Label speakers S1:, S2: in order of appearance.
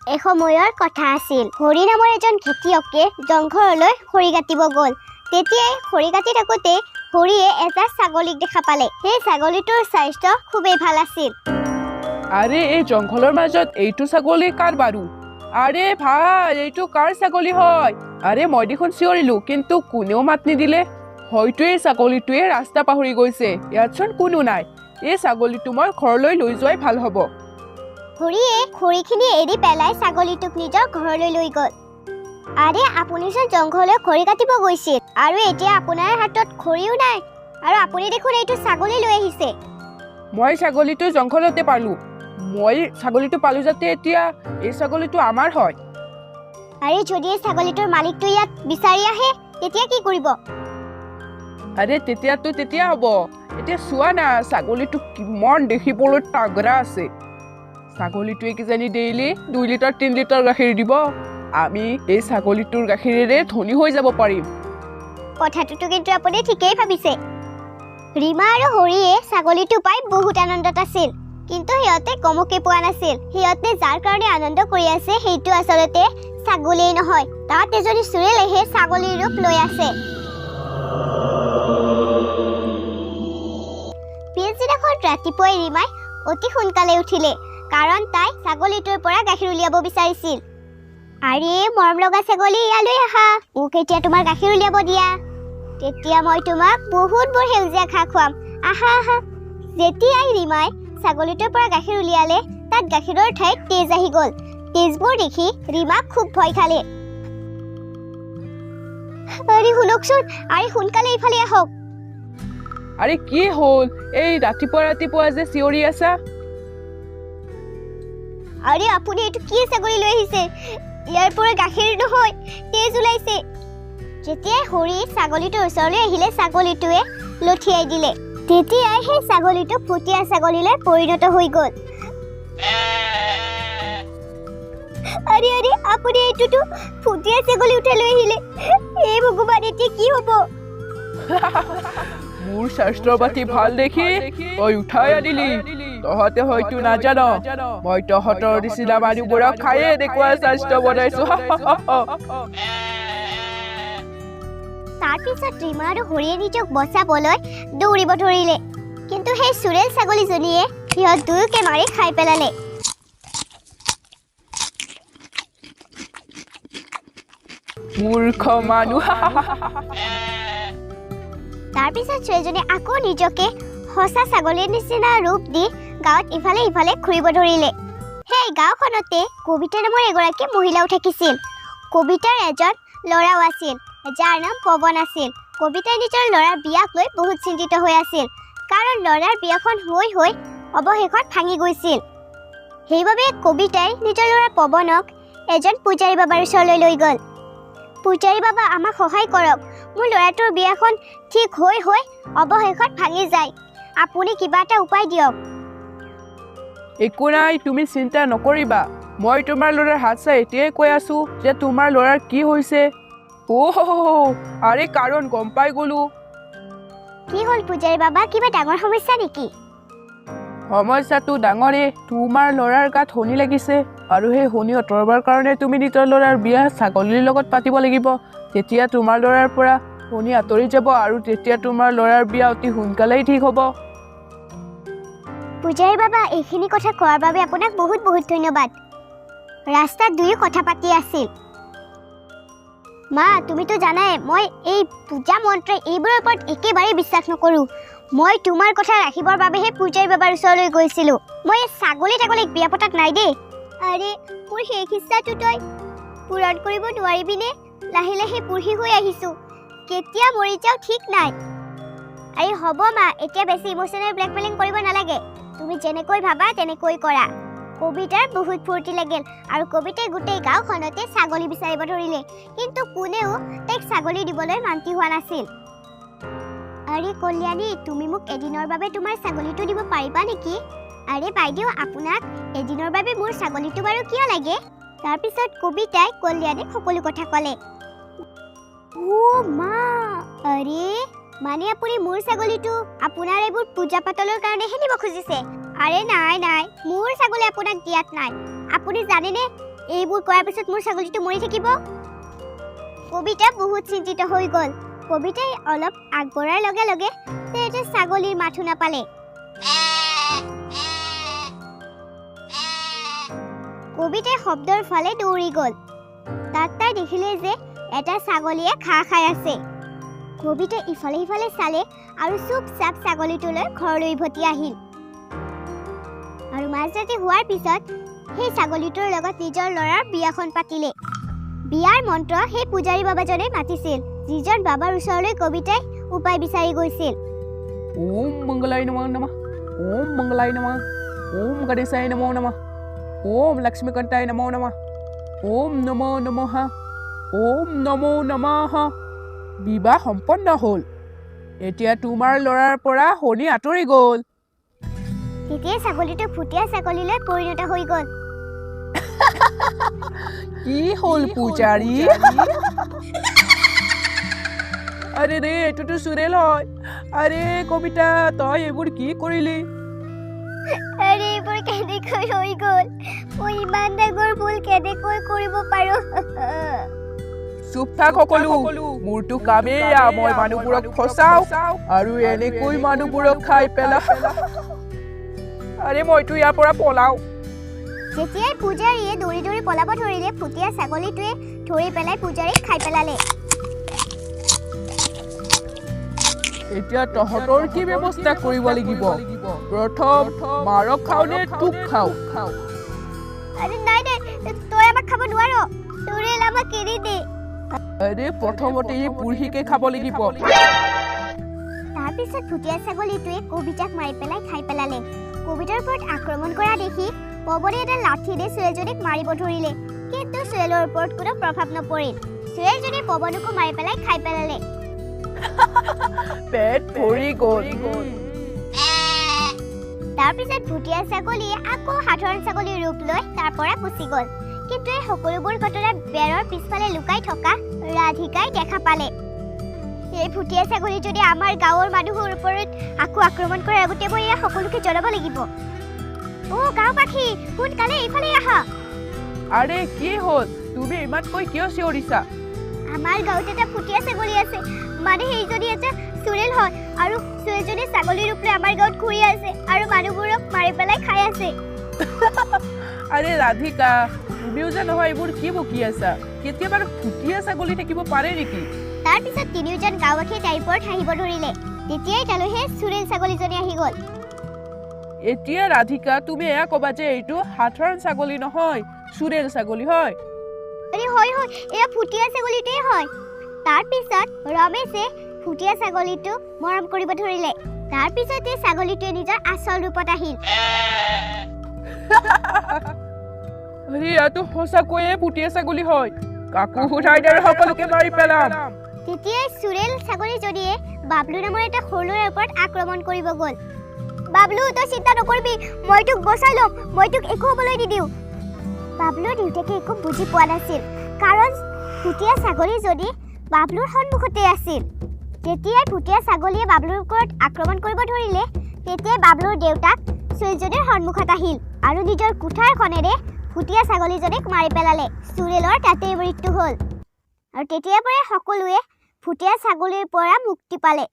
S1: এসময়ৰ কথা আছিল। হৰি নামৰ এজন খেতিয়কে জংঘললৈ খৰি কাটিব গ'ল। তেতিয়াই খৰি কাটি থাকোঁতে হৰিয়ে এটা ছাগলীক দেখা পালে। সেই ছাগলীটোৰ স্বাস্থ্য খুবেই ভাল আছিল।
S2: আৰে এই জংঘলৰ মাজত এইটো ছাগলী কাৰ বাৰু? আৰে ভাল, এইটো কাৰ ছাগলী হয়? আৰে মই দেখোন চিঞৰিলো, কিন্তু কোনেও মাত নিদিলে। হয়তো এই ছাগলীটোৱে ৰাস্তা পাহৰি গৈছে। ইয়াতচোন কোনো নাই। এই ছাগলীটো মই ঘৰলৈ লৈ যোৱাই ভাল হ'ব।
S1: হৰিয়ে খৰিখিনি এৰি পেলাই ছাগলীটোক নিজৰ ঘৰলৈ লৈ গ'ল। আৰে আপুনিচোন জংঘললৈ খৰি কাটিব গৈছিল আৰু এতিয়া আপোনাৰ হাতত খৰিও নাই আৰু আপুনি দেখোন এইটো ছাগলী লৈ আহিছে।
S2: মই ছাগলীটো জংঘলতে পালোঁ। মই ছাগলীটো পালোঁ যাতে এতিয়া এই ছাগলীটো আমাৰ হয়।
S1: আৰে যদি এই ছাগলীটোৰ মালিকটো ইয়াত বিচাৰি আহে তেতিয়া কি কৰিব?
S2: আৰে তেতিয়াতো তেতিয়া হ'ব। এতিয়া চোৱা না, ছাগলীটো কিমান দেখিবলৈ তাগৰা আছে। ছাগলীটোৱে কিজানি ডেইলি 2 লিটাৰ 3 লিটাৰ গাখীৰ দিব। আমি এই ছাগলীটোৰ গাখীৰেৰে ধনী হৈ যাব পাৰিম।
S1: কথাটোতো কিন্তু আপুনি ঠিকেই ভাবিছে। ৰীমা আৰু হৰিয়ে ছাগলীটো পাই বহুত আনন্দত আছিল, কিন্তু সিহঁতে গমকে পোৱা নাছিল। সিহঁতে যাৰ কাৰণে আনন্দ কৰি আছে সেইটো আচলতে ছাগলীয়ে নহয়, তাত এজনী চোৰেলেহে ছাগলীৰ ৰূপ লৈ আছে। পিছদিনাখন ৰাতিপুৱাই ৰীমাই অতি সোনকালে উঠিলে, কাৰণ তাই ছাগলীটোৰ পৰা গাখীৰ উলিয়াব বিচাৰিছিল। আৰে মৰম লগা ছাগলী, ইয়ালৈ আহা, মোক এতিয়া তোমাৰ গাখীৰ উলিয়াব দিয়া। তেতিয়া মই তোমাক বহুতবোৰ সেউজীয়া ঘাঁহ খুৱাম, আহা আহা। যেতিয়াই ৰীমাই ছাগলীটোৰ পৰা গাখীৰ উলিয়ালে, তাত গাখীৰৰ ঠাইত তেজ আহি গ'ল। তেজবোৰ দেখি ৰীমাক খুব ভয় খালে। আৰে শুনকচোন, আৰে সোনকালে ইফালে আহক।
S2: আৰে কি হ'ল? এই ৰাতিপুৱা ৰাতিপুৱা যে চিঞৰি আছা?
S1: আৰে আপুনি এইটো কি ছাগলী লৈ আহিছে? ইয়াৰ পৰা গাখীৰ নহয়, তেজ ওলাইছে। যেতিয়াই হৰি ছাগলীটোৰ ওচৰলৈ আহিলে, ছাগলীটোৱে লঠিয়াই দিলে। তেতিয়াই সেই ছাগলীটো ফুটীয়া ছাগলীলৈ পৰিণত হৈ গ'ল। আৰে আৰে আপুনি এইটোতো ফুটীয়া ছাগলী উঠাই লৈ আহিলে। এই ভগৱান, এতিয়া কি হ'ব?
S2: মোৰ স্বাস্থ্যৰ পাতি ভাল দেখি তই উঠাই আনিলি। তহঁতে হয়তো নাজান, মই তহঁতৰ নিচিনা মানুহবোৰক খায়ে দেখুওৱা স্বাস্থ্য বনাইছো।
S1: তাৰপিছত ৰীমা আৰু হৰিয়ে নিজক বচাবলৈ দৌৰিব ধৰিলে, কিন্তু সেই চোৰেল ছাগলীজনীয়ে সিহঁত দুয়োকে মাৰি খাই পেলালে।
S2: মূৰ্খ মানুহ।
S1: তাৰপিছত ছোৱালীজনীয়ে আকৌ নিজকে সঁচা ছাগলীৰ নিচিনা ৰূপ দি গাঁৱত ইফালে ইফালে ঘূৰিব ধৰিলে। সেই গাঁওখনতে কবিতা নামৰ এগৰাকী মহিলাও থাকিছিল। কবিতাৰ এজন ল'ৰাও আছিল, যাৰ নাম পৱন আছিল। কবিতাই নিজৰ ল'ৰাৰ বিয়াক লৈ বহুত চিন্তিত হৈ আছিল, কাৰণ ল'ৰাৰ বিয়াখন হৈ হৈ অৱশেষত ভাঙি গৈছিল। সেইবাবে কবিতাই নিজৰ ল'ৰা পৱনক এজন পূজাৰী বাবাৰ ওচৰলৈ লৈ গ'ল। পূজাৰী বাবা, আমাক সহায় কৰক, মোৰ ল'ৰাটোৰ বিয়াখন ঠিক হৈ হৈ অৱশেষত ভাঙি যায়, আপুনি কিবা এটা উপায় দিয়ক।
S2: একো নাই, তুমি চিন্তা নকৰিবা। মই তোমাৰ ল'ৰাৰ হাত চাই এতিয়াই কৈ আছো যে তোমাৰ ল'ৰাৰ কি হৈছে। আৰে কাৰণ গম পাই গ'লো।
S1: কি হ'ল পূজাৰী বাবা, কিবা ডাঙৰ সমস্যা নেকি?
S2: সমস্যাটো ডাঙৰে। তোমাৰ ল'ৰাৰ গাত শনি লাগিছে, আৰু সেই শনি আঁতৰাবৰ কাৰণে তুমি নিজৰ ল'ৰাৰ বিয়া ছাগলীৰ লগত পাতিব লাগিব। তেতিয়া তোমাৰ ল'ৰাৰ পৰা শনি আঁতৰি যাব, আৰু তেতিয়া তোমাৰ ল'ৰাৰ বিয়া অতি সোনকালেই ঠিক হ'ব।
S1: পূজাৰী বাবা, এইখিনি কথা কোৱাৰ বাবে আপোনাক বহুত বহুত ধন্যবাদ। ৰাস্তাত দুয়ো কথা পাতি আছিল। মা, তুমিতো জানাই মই এই পূজা মন্ত্ৰ এইবোৰৰ ওপৰত একেবাৰে বিশ্বাস নকৰোঁ। মই তোমাৰ কথা ৰাখিবৰ বাবেহে পূজাৰী বাবাৰ ওচৰলৈ গৈছিলোঁ। মই এই ছাগলীক বিয়া পতাত নাই দেই। আৰে মোৰ শেষ ইচ্ছাটো তই পূৰণ কৰিব নোৱাৰিবিনে? লাহে লাহে বুঢ়ী হৈ আহিছোঁ, কেতিয়া মৰি যাওঁ ঠিক নাই। আৰে হ'ব মা, এতিয়া বেছি ইম'চনেল ব্লেকমেইলিং কৰিব নালাগে। তুমি যেনেকৈ ভাবা তেনেকৈ কৰা। কবিতাৰ বহুত ফূৰ্তি লাগিল, আৰু কবিতাই গোটেই গাঁওখনতে ছাগলী বিচাৰিব ধৰিলে, কিন্তু কোনেও তাইক ছাগলী দিবলৈ মান্তি হোৱা নাছিল। আৰে কল্যাণী, তুমি মোক এদিনৰ বাবে তোমাৰ ছাগলীটো দিব পাৰিবা নেকি? আৰে বাইদেউ, আপোনাক এদিনৰ বাবে মোৰ ছাগলীটো বাৰু কিয় লাগে? তাৰপিছত কবিতাই কল্যাণীক সকলো কথা ক'লে। অ' মা, আৰে মানে আপুনি মোৰ ছাগলীটো আপোনাৰ এইবোৰ পূজা পাতলৰ কাৰণেহে নিব খুজিছে? আৰে নাই নাই, মোৰ ছাগলী আপোনাক দিয়াত নাই। আপুনি জানেনে এইবোৰ কৰাৰ পিছত মোৰ ছাগলীটো মৰি থাকিব। কবিতা বহুত চিন্তিত হৈ গ'ল। কবিতাই অলপ আগবঢ়াৰ লগে লগে এটা ছাগলীৰ মাত শুনা পালে। কবিতাই শব্দৰ ফালে দৌৰি গ'ল। তাত তাই দেখিলে যে এটা ছাগলীয়ে ঘাঁহ খাই আছে। কবিতাই ইফালে ইফালে চালে আৰু চুপচাপ ছাগলীটোলৈ ঘৰলৈ উভতি আহিল। আৰু মাজৰাতি হোৱাৰ পিছত সেই ছাগলীটোৰ লগত নিজৰ ল'ৰাৰ বিয়াখন পাতিলে। বিয়াৰ মন্ত্ৰ সেই পূজাৰী বাবাজনে মাতিছিল, যিজন বাবাৰ ওচৰলৈ কবিতাই উপায় বিচাৰি গৈছিল।
S2: ওম মংগলাই নমঃ নমঃ, ওম মংগলাই নমঃ, ওম গণেশায় নমো নমঃ, ওম লক্ষ্মীকান্তায় নমো নমঃ, ওম নমো নমঃ, ওম নমো নমঃ। বিবাহ সম্পন্ন হ'ল। এতিয়া তোমাৰ ল'ৰাৰ পৰা শনি আঁতৰি গ'ল।
S1: তেতিয়াই ছাগলীটো ফুটীয়া ছাগলীলৈ পৰিণত হৈ গ'ল।
S2: কি হ'ল পূজাৰী? আৰে ৰে, এইটোতো চুৰেল হয়। আৰে কবিতা, তই এইবোৰ কি কৰিলি?
S1: আৰে এইবোৰ কেনেকৈ হৈ গ'ল? মই ইমান ডাঙৰ ভুল কেনেকৈ কৰিব পাৰোঁ?
S2: চুপ থাক সকলো। মোৰতো কামেই মই মানুহবোৰক ফচাওঁ আৰু এনেকৈ মানুহবোৰক খাই পেলাওঁ। আৰে মইতো ইয়াৰ পৰা পলাওঁ।
S1: যেতিয়াই পূজাৰীয়ে দৌৰি দৌৰি পলাব ধৰিলে, ফুটীয়া ছাগলীটোৱে ধৰি পেলাই পূজাৰীক খাই পেলালে।
S2: এতিয়া তহঁতৰ কি ব্যৱস্থা কৰিব লাগিব? প্ৰথম মাৰক খাওঁ নে তোক খাওঁ?
S1: আৰে নাই নাই, তই আমাক খাব নোৱাৰ। চুৰেল আমাক এৰি দে।
S2: আৰে প্ৰথমতে এই বুঢ়ীকে খাব লাগিব।
S1: তাৰপিছত ফুটীয়া ছাগলীটোৱে কবিতাক মাৰি পেলাই খাই পেলালে। কবিতাৰ ওপৰত আক্ৰমণ কৰা দেখি পৱনে এটা লাঠিৰে চুৰেলজনীক মাৰিব ধৰিলে, কিন্তু চুৰেলৰ ওপৰত কোনো প্ৰভাৱ নপৰিল। চুৰেলজনী পৱনকো মাৰি পেলাই খাই পেলালে।
S2: পেট ভৰি গ'ল।
S1: তাৰপিছত ফুটীয়া ছাগলীয়ে আকৌ সাধাৰণ ছাগলীৰ ৰূপ লৈ তাৰ পৰা গুচি গ'ল। কিন্তু এই সকলোবোৰ ঘটনা বেৰৰ পিছফালে লুকাই থকা ৰাধিকাই দেখা পালে। এই ফুটীয়া ছাগলী যদি আমাৰ গাঁৱৰ মানুহৰ ওপৰত আকৌ আক্ৰমণ কৰাৰ আগতে মই এয়া সকলোকে জনাব লাগিব। অ' গাঁওবাসী, সোনকালে এইফালে আহা।
S2: আৰে কি হ'ল? তুমি ইমানকৈ কিয় চিঞৰিছা?
S1: আমাৰ গাঁৱত এটা ফুটীয়া ছাগলী আছে। মানে সেইজনী এটা চুৰেল হয় আৰু চুৰেলজনী ছাগলীৰ ৰূপ লৈ আমাৰ গাঁৱত ঘূৰি আছে আৰু মানুহবোৰক মাৰি পেলাই খাই আছে।
S2: আৰে ৰাধিকা, তুমিও যে নহয় এইবোৰ কি বকি আছা? কেতিয়াবা ফুটীয়া ছাগলী থাকিব পাৰে নেকি?
S1: তাৰপিছত তিনিওজন গাঁওবাসীয়ে তাইৰ ওপৰত হাঁহিব ধৰিলে। তেতিয়াই তালৈ সেই চুৰেল ছাগলীজনী আহি গ'ল।
S2: এতিয়া ৰাধিকা, তুমি এয়া ক'বা যে এইটো সাধাৰণ ছাগলী নহয়, চুৰেল ছাগলী হয়।
S1: আৰে হয় হয়, এয়া ফুটীয়া ছাগলীটোৱে হয়। তাৰপিছত ৰমেশে ফুটীয়া ছাগলীটো মৰম কৰিব ধৰিলে। তাৰপিছতে ছাগলীটোৱে নিজৰ আচল ৰূপত আহিল।
S2: আৰে ইয়াতো সঁচাকৈয়ে ফুটীয়া ছাগলী হয়। কাকো সোধাই দে, সকলোকে মাৰি পেলাম।
S1: তেতিয়াই চুৰেল ছাগলীজনীয়ে বাবলু নামৰ এটা সৰু ল'ৰাৰ ওপৰত আক্ৰমণ কৰিব গ'ল। বাবলু, তই চিন্তা নকৰিবি, মই তোক বচাই ল'ম, মই তোক একো হ'বলৈ নিদিওঁ। বাবলুৰ দেউতাকে একো বুজি পোৱা নাছিল, কাৰণ ফুটীয়া ছাগলীজনী বাবলুৰ সন্মুখতে আছিল। যেতিয়াই ফুটীয়া ছাগলীয়ে বাবলুৰ ওপৰত আক্ৰমণ কৰিব ধৰিলে, তেতিয়াই বাবলুৰ দেউতাক চুৰেলজনীৰ সন্মুখত আহিল আৰু নিজৰ কুঠাৰখনেৰে ফুটীয়া ছাগলীজনীক মাৰি পেলালে। চুৰেলৰ তাতেই মৃত্যু হ'ল। আৰু তেতিয়াৰ পৰাই সকলোৱে ফুটীয়া ছাগলীৰ পৰা মুক্তি পালে।